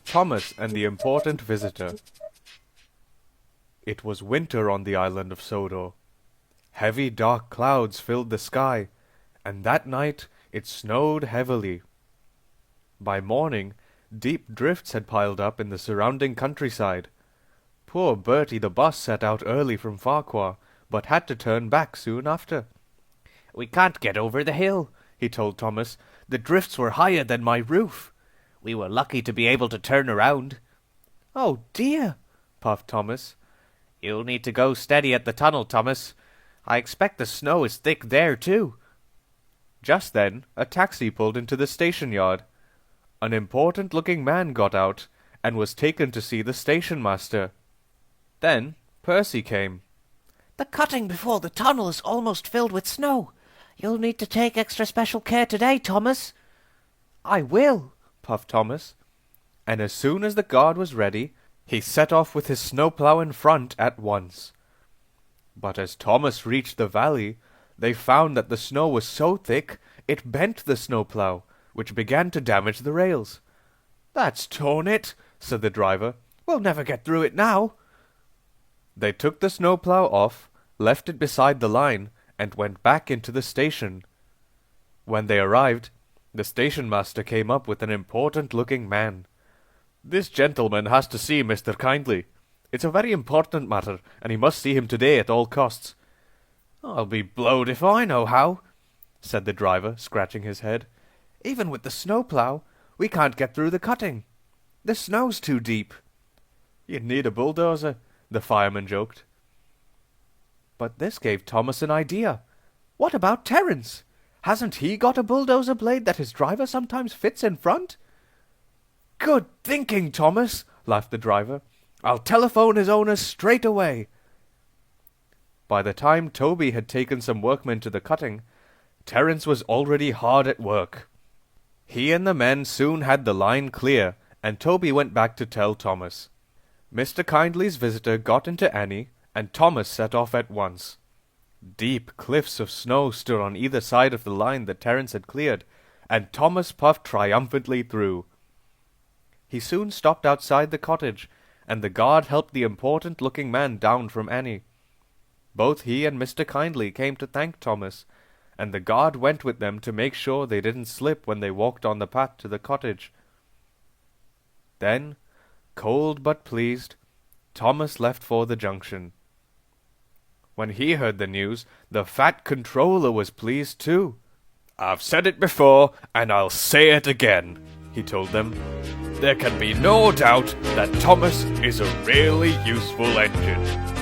Thomas and the Important Visitor. It was winter on the island of Sodor. Heavy dark clouds filled the sky, and that night it snowed heavily. By morning, deep drifts had piled up in the surrounding countryside. Poor Bertie the bus set out early from Farquhar, but had to turn back soon after. "We can't get over the hill," he told Thomas. "The drifts were higher than my roof. We were lucky to be able to turn around." "Oh dear," puffed Thomas. "You'll need to go steady at the tunnel, Thomas. I expect the snow is thick there, too." Just then, a taxi pulled into the station yard. An important-looking man got out, and was taken to see the station master. Then Percy came. "The cutting before the tunnel is almost filled with snow. You'll need to take extra special care today, Thomas." "I will," puffed Thomas. And as soon as the guard was ready, he set off with his snowplow in front at once. But as Thomas reached the valley, they found that the snow was so thick it bent the snowplow, which began to damage the rails. "That's torn it," said the driver. "We'll never get through it now." They took the snowplow off, left it beside the line, and went back into the station. When they arrived, the station master came up with an important-looking man. "This gentleman has to see Mr. Kindly. It's a very important matter, and he must see him today at all costs." "I'll be blowed if I know how," said the driver, scratching his head. "Even with the snowplow, we can't get through the cutting. The snow's too deep." "You'd need a bulldozer," the fireman joked. But this gave Thomas an idea. "What about Terence? Hasn't he got a bulldozer blade that his driver sometimes fits in front?" "Good thinking, Thomas," laughed the driver. "I'll telephone his owner straight away." By the time Toby had taken some workmen to the cutting, Terence was already hard at work. He and the men soon had the line clear, and Toby went back to tell Thomas. Mr. Kindly's visitor got into Annie, and Thomas set off at once. Deep cliffs of snow stood on either side of the line that Terence had cleared, and Thomas puffed triumphantly through. He soon stopped outside the cottage, and the guard helped the important-looking man down from Annie. Both he and Mr. Kindly came to thank Thomas, and the guard went with them to make sure they didn't slip when they walked on the path to the cottage. Then, cold but pleased, Thomas left for the junction. When he heard the news, the fat controller was pleased too. "I've said it before, and I'll say it again," he told them. "There can be no doubt that Thomas is a really useful engine."